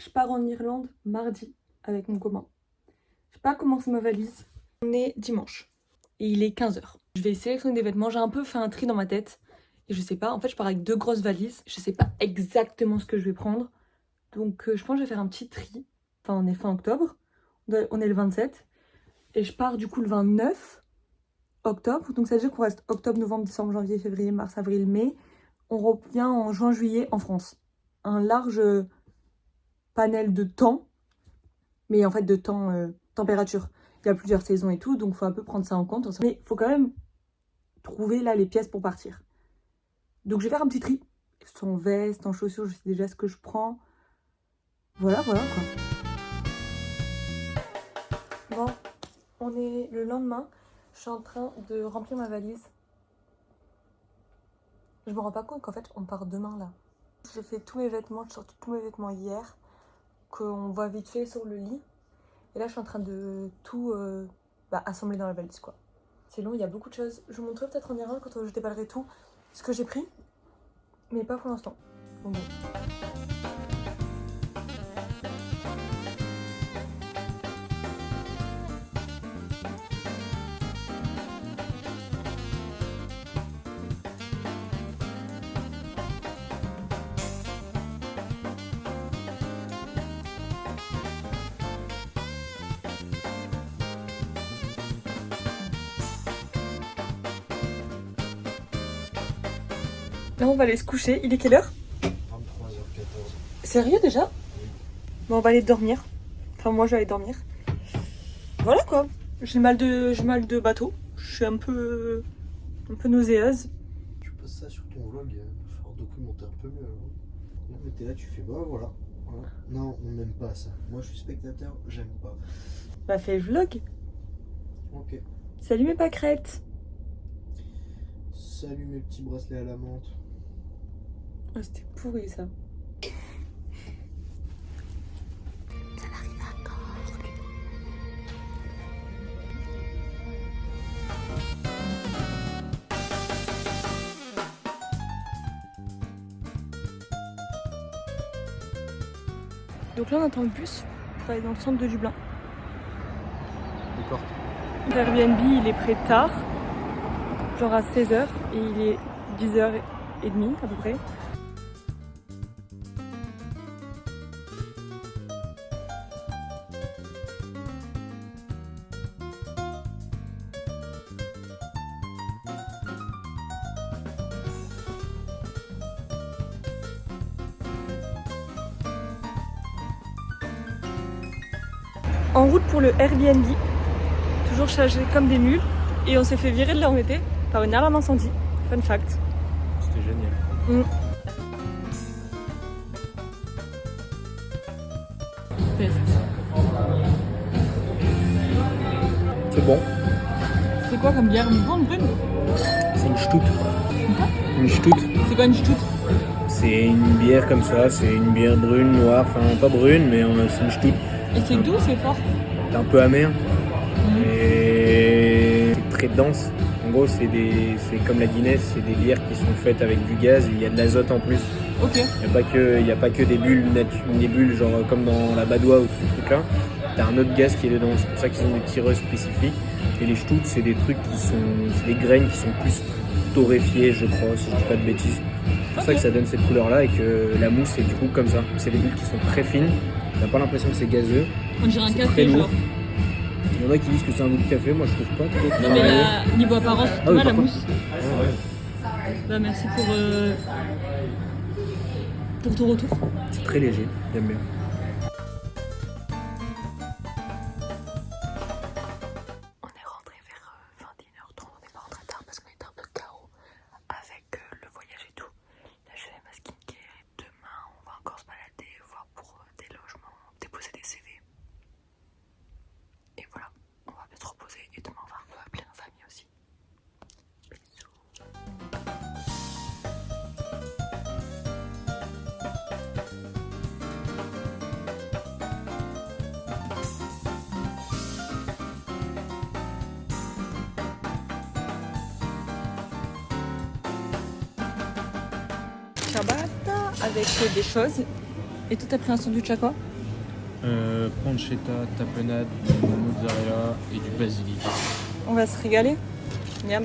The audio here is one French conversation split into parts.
je pars en Irlande mardi avec mon copain. Je sais pas commencer ma valise. On est dimanche et il est 15h. Je vais sélectionner des vêtements. J'ai un peu fait un tri dans ma tête et je sais pas. En fait, je pars avec 2 grosses valises. Je sais pas exactement ce que je vais prendre. Donc, je pense que je vais faire un petit tri. Enfin, on est fin octobre. On est le 27. Et je pars du coup le 29 octobre. Donc, ça veut dire qu'on reste octobre, novembre, décembre, janvier, février, mars, avril, mai. On revient en juin, juillet en France. Un large panel de temps. Mais en fait, de temps, température. Il y a plusieurs saisons et tout. Donc, il faut un peu prendre ça en compte. Mais il faut quand même trouver là les pièces pour partir. Donc, je vais faire un petit tri. En veste, en chaussures, je sais déjà ce que je prends. Voilà quoi. Bon, on est le lendemain. Je suis en train de remplir ma valise. Je me rends pas compte qu'en fait, on part demain là. J'ai fait tous mes vêtements, j'ai sorti tous mes vêtements hier, qu'on voit vite fait sur le lit. Et là, je suis en train de tout assembler dans la valise quoi. C'est long, il y a beaucoup de choses. Je vous montrerai peut-être en Irlande quand je déballerai tout ce que j'ai pris. Mais pas pour l'instant. Bon. Là, on va aller se coucher. Il est quelle heure? 23h14. Sérieux déjà? Oui. Bon, on va aller dormir. Enfin, moi, je vais aller dormir. Voilà quoi. J'ai mal de bateau. Je suis un peu nauséeuse. Tu passes ça sur ton vlog, il va falloir documenter un peu mieux. Là, mais t'es là, tu fais bah voilà. Non, on n'aime pas ça. Moi, je suis spectateur, j'aime pas. Bah, fais vlog. Ok. Salut mes pâquerettes. Salut mes petits bracelets à la menthe. Oh, c'était pourri ça. Ça n'arrive à Cork. Donc là on attend le bus pour aller dans le centre de Dublin. D'accord. Airbnb il est prêt tard, genre à 16h et il est 10h30 à peu près. En route pour le Airbnb, toujours chargé comme des mules, et on s'est fait virer de là où on était par une alarme incendie. Fun fact. C'était génial. Test. C'est bon. C'est quoi comme bière? Une grande brune? C'est une stout. Une stout. C'est quoi une stout? C'est une bière comme ça, c'est une bière brune, noire, enfin pas brune, mais c'est une stout. Et c'est doux, c'est fort? C'est un peu amer. Et c'est très dense. En gros, c'est comme la Guinness, c'est des bières qui sont faites avec du gaz et il y a de l'azote en plus. Ok. Il n'y a pas que des bulles, genre comme dans la Badois ou ce truc là. T'as un autre gaz qui est dedans, c'est pour ça qu'ils ont des tireuses spécifiques. Et les stouts, c'est des trucs c'est des graines qui sont plus torréfiées, je crois, si je dis pas de bêtises. C'est pour ça que ça donne cette couleur là et que la mousse est du coup comme ça. C'est des bulles qui sont très fines, t'as pas l'impression que c'est gazeux. On dirait un C'est café très lourd. genre. Il y en a qui disent que c'est un goût de café, moi je trouve pas trop. Non mais là, niveau apparence, tu oui, vois la par contre. mousse. Bah merci pour ton retour. C'est très léger, j'aime bien. On est rentré vers 21h30, on n'est pas rentré tard parce qu'on était un peu KO avec le voyage et tout. Là je fais ma skincare et demain on va encore se balader, voir pour des logements, déposer des CV. Et voilà, on va bien se reposer et demain on va appeler nos familles aussi. Bisous. Ciabatta avec des choses. Et toi t'as pris un sandwich à quoi? Pancetta, tapenade, du mozzarella et du basilic. On va se régaler. Miam.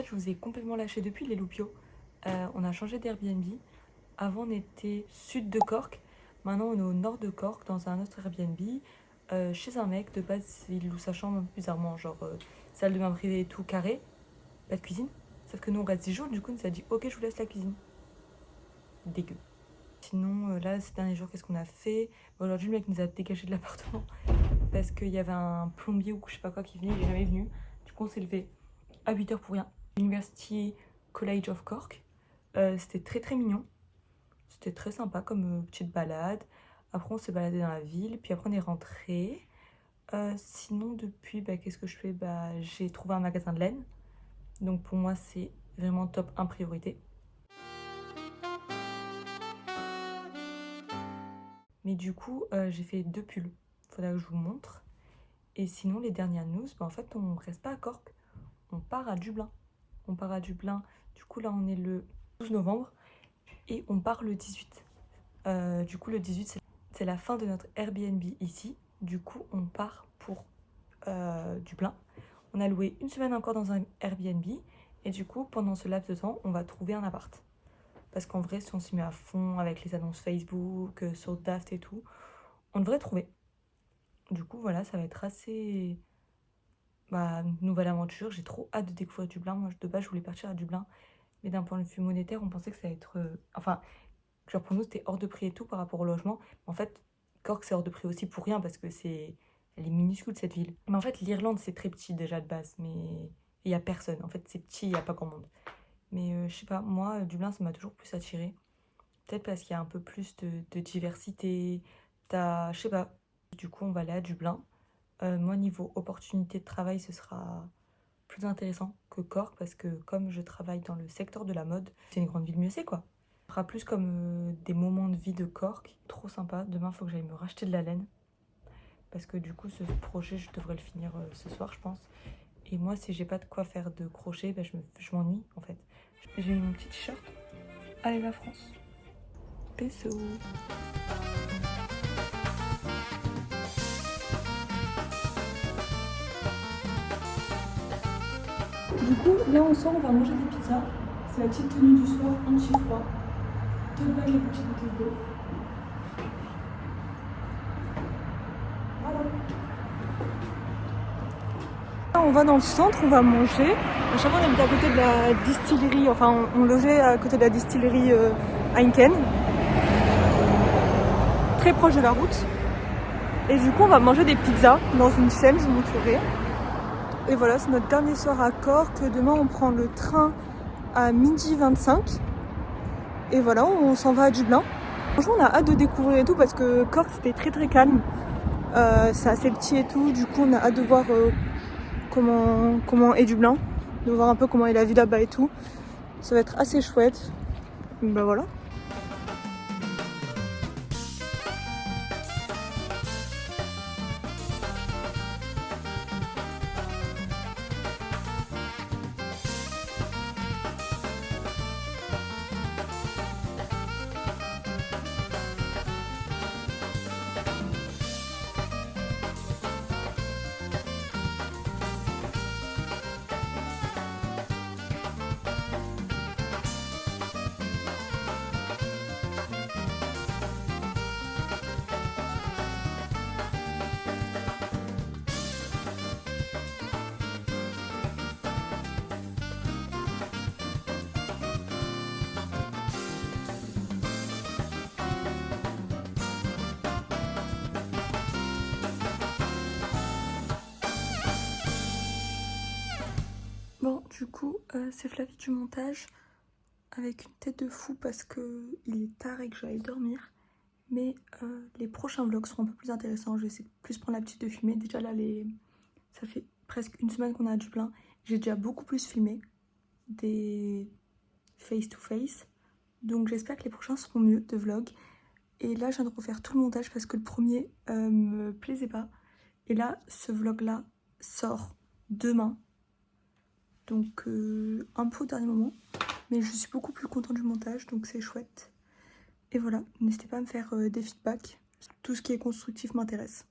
Je vous ai complètement lâché depuis les loupiots. On a changé d'Airbnb. Avant on était sud de Cork. Maintenant on est au nord de Cork dans un autre Airbnb. Chez un mec de base il loue sa chambre bizarrement. Genre salle de bain privée et tout carré. Pas de cuisine. Sauf que nous on reste 10 jours. Du coup on s'est dit ok je vous laisse la cuisine. Dégueu. Sinon là ces derniers jours qu'est-ce qu'on a fait? Aujourd'hui le mec nous a dégagé de l'appartement. Parce qu'il y avait un plombier ou je sais pas quoi qui venait. Il est jamais venu. Du coup on s'est levé à 8h pour rien. University College of Cork. C'était très mignon. C'était très sympa comme petite balade. Après on s'est baladé dans la ville. Puis après on est rentré. Sinon depuis qu'est-ce que je fais? J'ai trouvé un magasin de laine. Donc pour moi c'est vraiment top 1 priorité. Mais du coup j'ai fait 2 pulls. Faudra que je vous montre. Et sinon les dernières news, en fait on reste pas à Cork. On part à Dublin. On part à Dublin. Du coup, là, on est le 12 novembre. Et on part le 18. Du coup, le 18, c'est la fin de notre Airbnb ici. Du coup, on part pour Dublin. On a loué une semaine encore dans un Airbnb. Et du coup, pendant ce laps de temps, on va trouver un appart. Parce qu'en vrai, si on s'y met à fond avec les annonces Facebook, sur Daft et tout, on devrait trouver. Du coup, voilà, ça va être assez... nouvelle aventure, j'ai trop hâte de découvrir Dublin. Moi de base je voulais partir à Dublin, mais d'un point de vue monétaire on pensait que ça allait être genre pour nous c'était hors de prix et tout par rapport au logement. En fait Cork c'est hors de prix aussi pour rien parce que elle est minuscule cette ville. Mais en fait l'Irlande c'est très petit déjà de base, mais il y a personne, en fait c'est petit, il y a pas grand monde. Mais je sais pas, moi Dublin ça m'a toujours plus attiré. Peut-être parce qu'il y a un peu plus de diversité, je sais pas. Du coup on va aller à Dublin. Moi, niveau opportunité de travail, ce sera plus intéressant que Cork parce que comme je travaille dans le secteur de la mode, c'est une grande ville, mieux c'est quoi. Ce sera plus comme des moments de vie de Cork. Trop sympa. Demain, il faut que j'aille me racheter de la laine parce que du coup, ce projet, je devrais le finir ce soir, je pense. Et moi, si j'ai pas de quoi faire de crochet, je m'ennuie en fait. J'ai mis mon petit t-shirt. Allez la France. Peso. Du coup, là on sort, on va manger des pizzas. C'est la petite tenue du soir, anti-froid. Tote bag avec une petite bouteille d'eau. Voilà. Là, on va dans le centre, on va manger. À chaque fois, on habite à côté de la distillerie, enfin, on logeait à côté de la distillerie Heineken. Très proche de la route. Et du coup, on va manger des pizzas dans une chaîne, je vous montrerai. Et voilà, c'est notre dernier soir à Cork. Demain, on prend le train à 12h25. Et voilà, on s'en va à Dublin. Franchement, on a hâte de découvrir et tout parce que Cork, c'était très calme. C'est assez petit et tout. Du coup, on a hâte de voir comment est Dublin. De voir un peu comment est la vie là-bas et tout. Ça va être assez chouette. Ben voilà. Bon, du coup, c'est Flavie du montage avec une tête de fou parce que il est tard et que j'allais dormir. Mais les prochains vlogs seront un peu plus intéressants. Je vais essayer de plus prendre l'habitude de filmer. Déjà là, ça fait presque une semaine qu'on a du plein. J'ai déjà beaucoup plus filmé des face-to-face. Donc j'espère que les prochains seront mieux de vlogs. Et là, je viens de refaire tout le montage parce que le premier me plaisait pas. Et là, ce vlog-là sort demain. Donc un peu au dernier moment. Mais je suis beaucoup plus contente du montage, donc c'est chouette. Et voilà, n'hésitez pas à me faire des feedbacks. Tout ce qui est constructif m'intéresse.